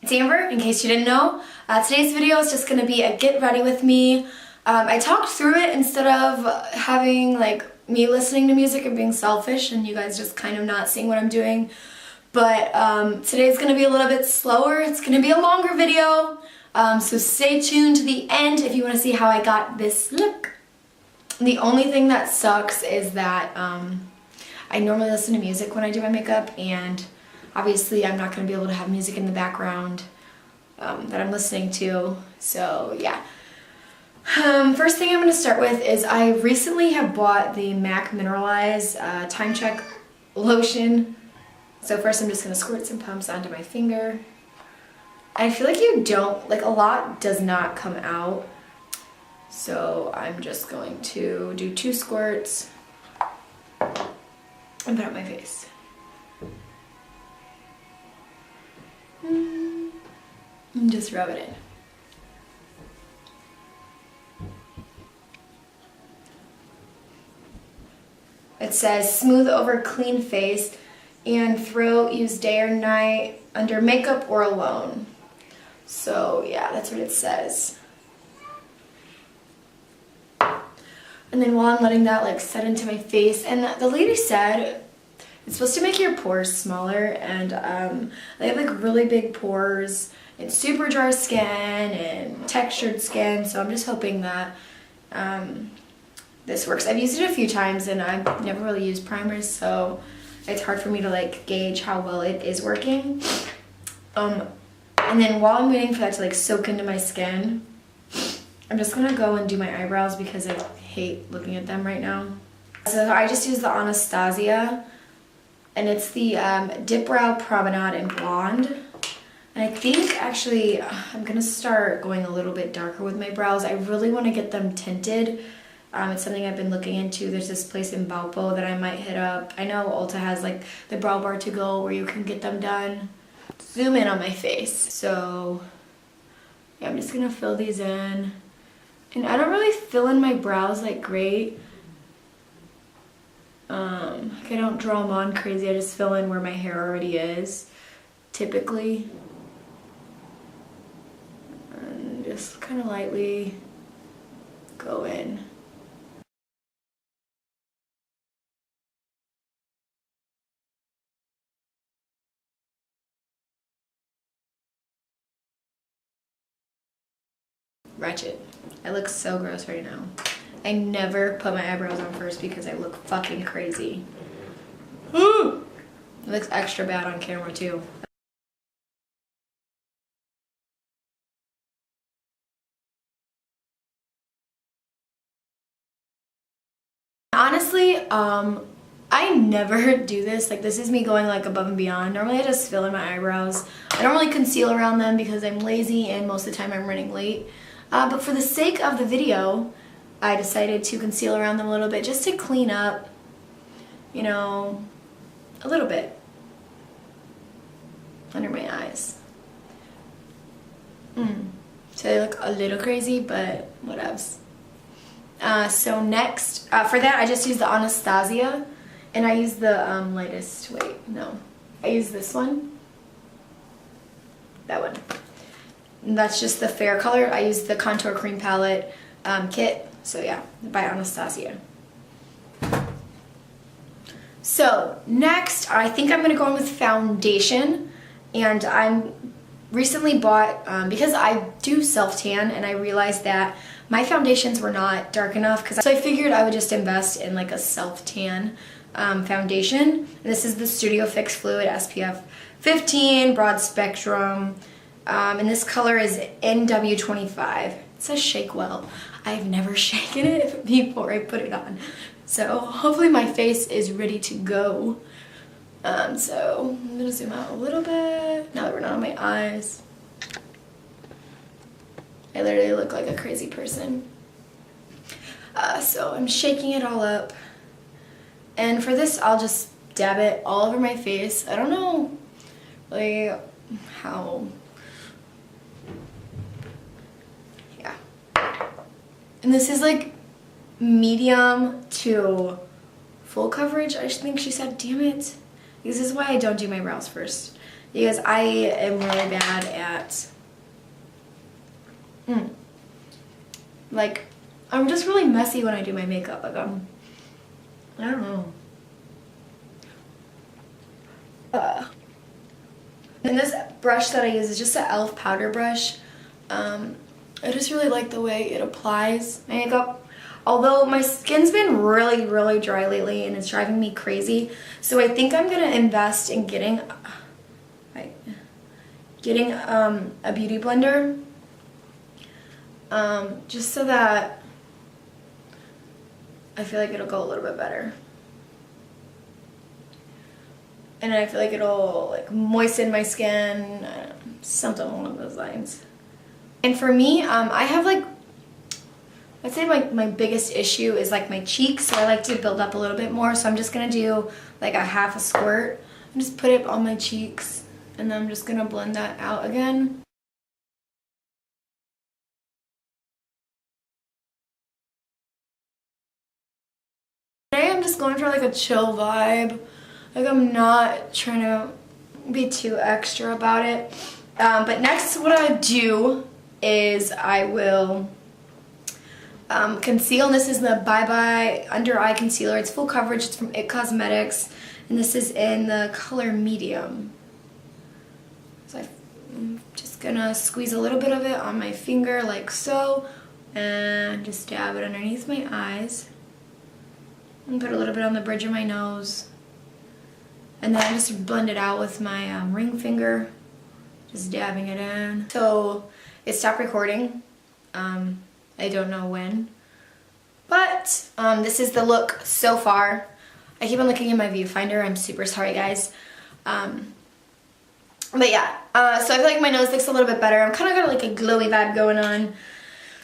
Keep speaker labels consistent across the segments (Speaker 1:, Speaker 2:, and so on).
Speaker 1: It's Amber, in case you didn't know. Today's video is just going to be a get ready with me. I talked through it instead of having like me listening to music and being selfish and you guys just kind of not seeing what I'm doing. But today's going to be a little bit slower. It's going to be a longer video. So stay tuned to the end if you want to see how I got this look. The only thing that sucks is that I normally listen to music when I do my makeup, and obviously I'm not going to be able to have music in the background that I'm listening to. So yeah. First thing I'm going to start with is I recently have bought the MAC Mineralize Time Check lotion. So first I'm just going to squirt some pumps onto my finger. I feel like a lot does not come out. So I'm just going to do 2 squirts and put it on my face. And just rub it in. It says smooth over clean face and throat, use day or night, under makeup or alone. So yeah, that's what it says. And then while I'm letting that like set into my face, and the lady said it's supposed to make your pores smaller, and I have like really big pores and super dry skin and textured skin, so I'm just hoping that this works. I've used it a few times and I've never really used primers, so it's hard for me to like gauge how well it is working. And then while I'm waiting for that to like soak into my skin, I'm just gonna go and do my eyebrows because I hate looking at them right now. So I just use the Anastasia, and it's the Dip Brow Promenade in Blonde. And I think actually I'm gonna start going a little bit darker with my brows. I really wanna get them tinted. It's something I've been looking into. There's this place in Valpo that I might hit up. I know Ulta has like the brow bar to go where you can get them done. Zoom in on my face. So yeah, I'm just gonna fill these in. And I don't really fill in my brows like great. Like I don't draw them on crazy. I just fill in where my hair already is, typically. And just kind of lightly go in. Wretched. I look so gross right now. I never put my eyebrows on first because I look fucking crazy. It looks extra bad on camera too. Honestly, I never do this. Like, this is me going like above and beyond. Normally I just fill in my eyebrows. I don't really conceal around them because I'm lazy and most of the time I'm running late. But for the sake of the video, I decided to conceal around them a little bit just to clean up, you know, a little bit under my eyes. So they look a little crazy, but whatevs. So next, for that I just use the Anastasia, and I use the lightest, I use this one, that one. And that's just the fair color. I use the Contour Cream Palette kit, so yeah, by Anastasia. So next, I think I'm gonna go in with foundation, and I'm recently bought, because I do self-tan, and I realized that my foundations were not dark enough, so I figured I would just invest in like a self-tan foundation. And this is the Studio Fix Fluid SPF 15 Broad Spectrum. And this color is NW25. It says shake well. I've never shaken it before I put it on. So hopefully my face is ready to go. So I'm gonna zoom out a little bit now that we're not on my eyes. I literally look like a crazy person. So I'm shaking it all up. And for this, I'll just dab it all over my face. I don't know really how. And this is like medium to full coverage, I think she said. Damn it. This is why I don't do my brows first. because I am really bad at, like, I'm just really messy when I do my makeup. Like, I don't know. And this brush that I use is just an e.l.f. powder brush. I just really like the way it applies my makeup. Although my skin's been really, really dry lately and it's driving me crazy. So I think I'm gonna invest in getting a beauty blender. Just so that I feel like it'll go a little bit better. And I feel like it'll like moisten my skin, something along those lines. And for me, I have like, I'd say my biggest issue is like my cheeks, so I like to build up a little bit more. So I'm just gonna do like a half a squirt and just put it on my cheeks, and then I'm just gonna blend that out again. Today I'm just going for like a chill vibe. Like I'm not trying to be too extra about it. But next what I do is I will conceal. And this is the Bye Bye Under Eye Concealer. It's full coverage. It's from IT Cosmetics. And this is in the color medium. So I'm just gonna squeeze a little bit of it on my finger like so. And just dab it underneath my eyes. And put a little bit on the bridge of my nose. And then I just blend it out with my ring finger, just dabbing it in. So it stopped recording. I don't know when. But this is the look so far. I keep on looking in my viewfinder. I'm super sorry, guys. But yeah, so I feel like my nose looks a little bit better. I'm kind of got like a glowy vibe going on.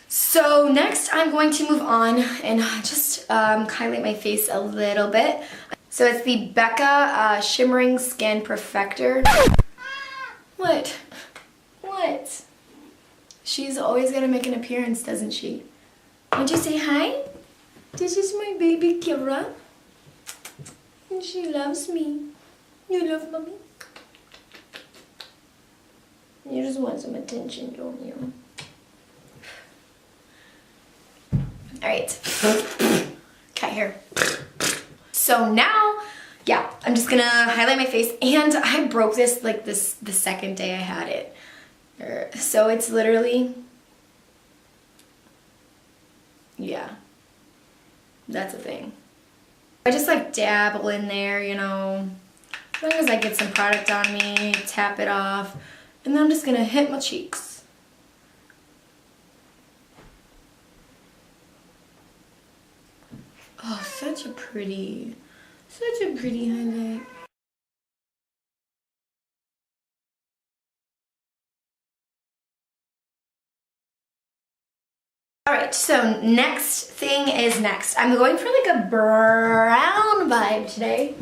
Speaker 1: So next I'm going to move on and just highlight my face a little bit. So it's the Becca Shimmering Skin Perfector. What? What? She's always gonna make an appearance, doesn't she? Won't you say hi? This is my baby Kira. And she loves me. You love mommy? You just want some attention, don't you? Alright. Cat hair. So now, yeah, I'm just gonna highlight my face, and I broke this like the second day I had it. So it's literally, yeah, that's a thing. I just like dabble in there, you know, as long as I get some product on me, tap it off, and then I'm just gonna hit my cheeks. Oh, such a pretty highlight. Alright, so next thing is next. I'm going for like a brown vibe today.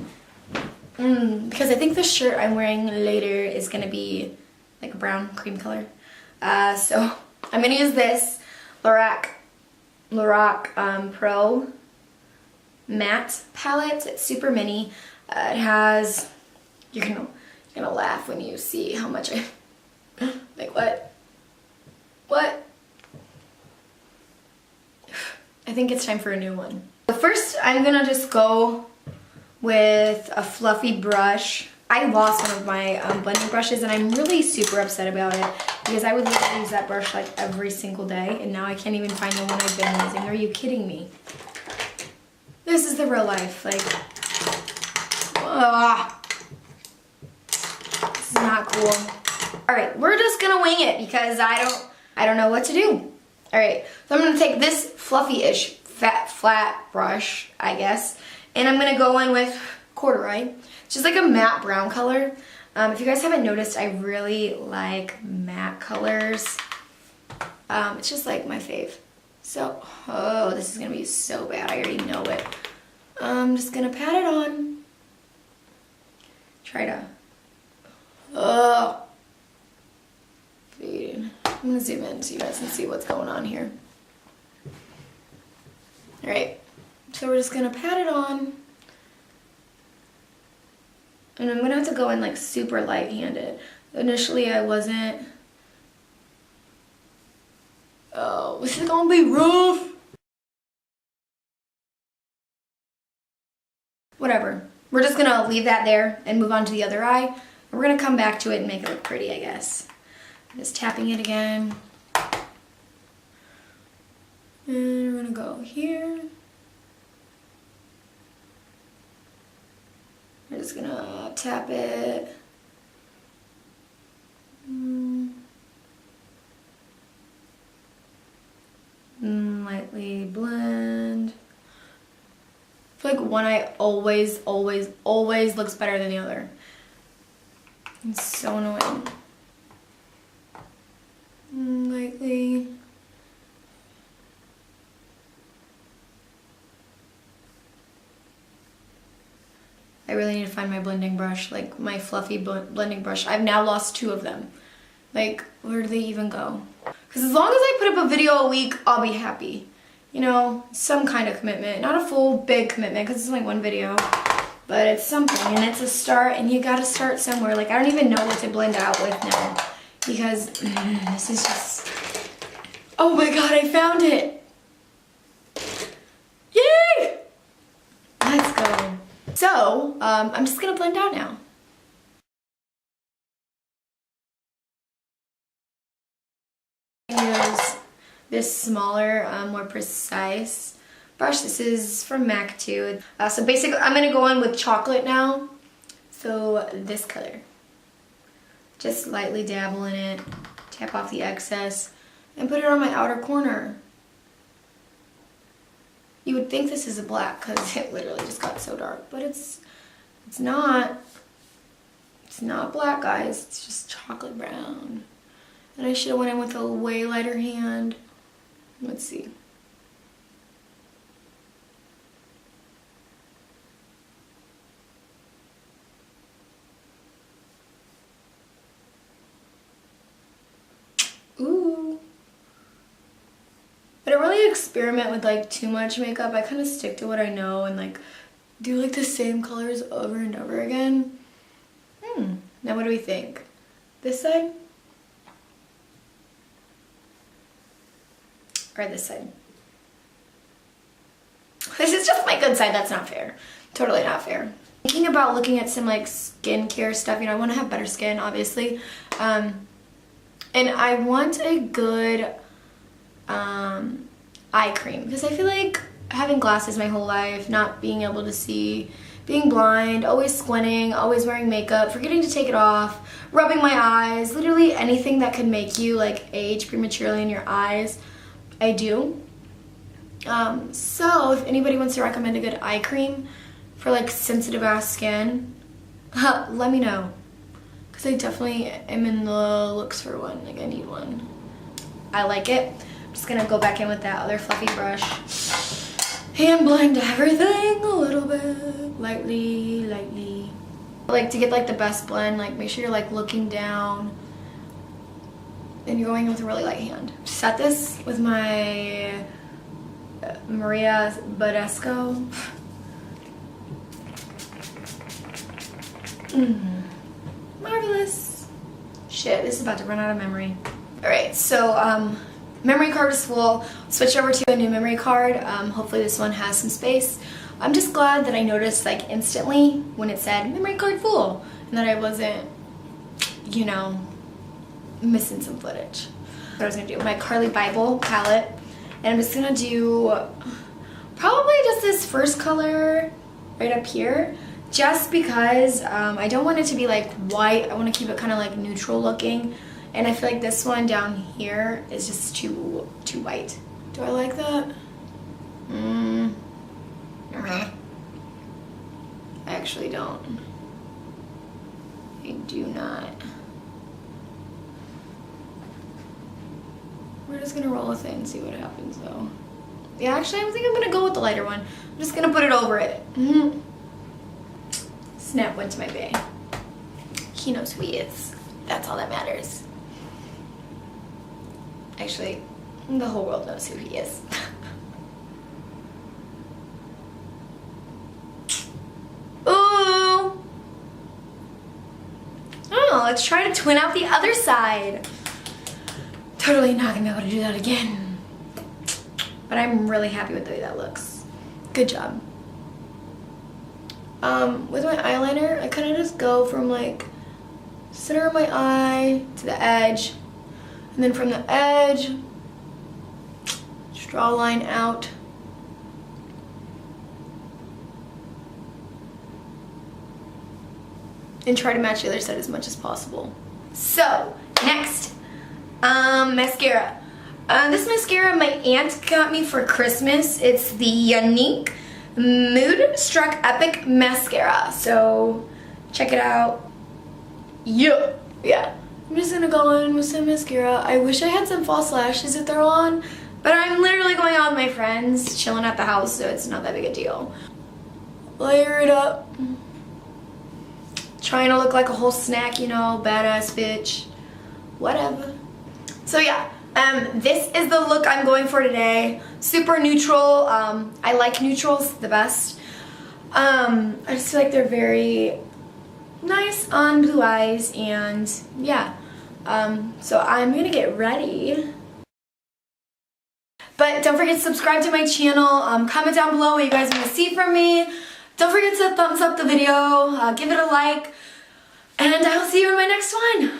Speaker 1: Because I think the shirt I'm wearing later is going to be like a brown cream color. So I'm going to use this Lorac Pro matte palette. It's super mini. It has, you're gonna laugh when you see how much I like. What? I think it's time for a new one. So first I'm gonna just go with a fluffy brush. I lost one of my blending brushes and I'm really super upset about it because I would literally use that brush like every single day, and now I can't even find the one I've been using. Are you kidding me? This is the real life, like, this is not cool. All right, we're just gonna wing it because I don't know what to do. All right, so I'm gonna take this fluffy-ish flat brush, I guess, and I'm gonna go in with corduroy. It's just like a matte brown color. If you guys haven't noticed, I really like matte colors. It's just like my fave. So, oh, this is gonna be so bad. I already know it. I'm just gonna pat it on. Try to, I'm gonna zoom in so you guys can see what's going on here. All right, so we're just gonna pat it on. And I'm gonna have to go in like super light-handed. Initially I wasn't. Oh, this is gonna be rough. Whatever. We're just gonna leave that there and move on to the other eye. And we're gonna come back to it and make it look pretty, I guess. Just tapping it again. And we're gonna go here. We're just gonna tap it. Lightly blend. I feel like one eye always looks better than the other. It's so annoying. Lightly. I really need to find my blending brush, like my fluffy blending brush. I've now lost 2 of them. Like, where do they even go? Because as long as I put up a video a week, I'll be happy. You know, some kind of commitment. Not a full, big commitment, because it's only 1 video. But it's something, and it's a start, and you gotta start somewhere. Like, I don't even know what to blend out with now. Because this is just... Oh my god, I found it! Yay! Let's go. So, I'm just gonna blend out now. Use this smaller, more precise brush. This is from MAC too. So basically, I'm gonna go in with chocolate now. So this color. Just lightly dabble in it, tap off the excess, and put it on my outer corner. You would think this is a black because it literally just got so dark, but it's not. It's not black, guys. It's just chocolate brown. And I should have went in with a way lighter hand. Let's see. Ooh. I don't really experiment with like too much makeup. I kind of stick to what I know and like do like the same colors over and over again. Now what do we think? This side? Or this side? This is just my good side. That's not fair. Totally not fair. Thinking about looking at some like skincare stuff. You know, I want to have better skin, obviously. And I want a good eye cream because I feel like having glasses my whole life, not being able to see, being blind, always squinting, always wearing makeup, forgetting to take it off, rubbing my eyes, literally anything that could make you like age prematurely in your eyes, I do. So if anybody wants to recommend a good eye cream for like sensitive ass skin, let me know. Because I definitely am in the looks for one. Like I need one. I like it. I'm just gonna go back in with that other fluffy brush. Hand blend everything a little bit. Lightly, lightly. Like to get like the best blend, like make sure you're like looking down. And you're going in with a really light hand. Set this with my Maria Badescu. Marvelous. Shit, this is about to run out of memory. Alright, so memory card is full. Switch over to a new memory card. Hopefully this one has some space. I'm just glad that I noticed like instantly when it said memory card full and that I wasn't, you know, missing some footage. What I was gonna do, my Carly Bible palette, and I'm just gonna do probably just this first color right up here, just because I don't want it to be like white. I want to keep it kind of like neutral looking, and I feel like this one down here is just too white. Do I like that? I actually don't. I do not. We're just gonna roll with it and see what happens though. Yeah, actually I think I'm gonna go with the lighter one. I'm just gonna put it over it. Snap went to my bae. He knows who he is. That's all that matters. Actually, the whole world knows who he is. Ooh! let's try to twin out the other side. Totally not gonna be able to do that again. But I'm really happy with the way that looks. Good job. With my eyeliner, I kind of just go from like center of my eye to the edge. And then from the edge, just draw a line out. And try to match the other side as much as possible. So, next, mascara. This mascara my aunt got me for Christmas. It's the Unique Mood Struck Epic Mascara. So, check it out. Yeah. I'm just gonna go in with some mascara. I wish I had some false lashes if they're on, but I'm literally going out with my friends, chilling at the house, so it's not that big a deal. Layer it up. Trying to look like a whole snack, you know, badass bitch, whatever. So yeah, this is the look I'm going for today. Super neutral. I like neutrals the best. I just feel like they're very nice on blue eyes, and yeah. So I'm gonna get ready. But don't forget to subscribe to my channel. Comment down below what you guys want to see from me. Don't forget to thumbs up the video, give it a like, and I will see you in my next one.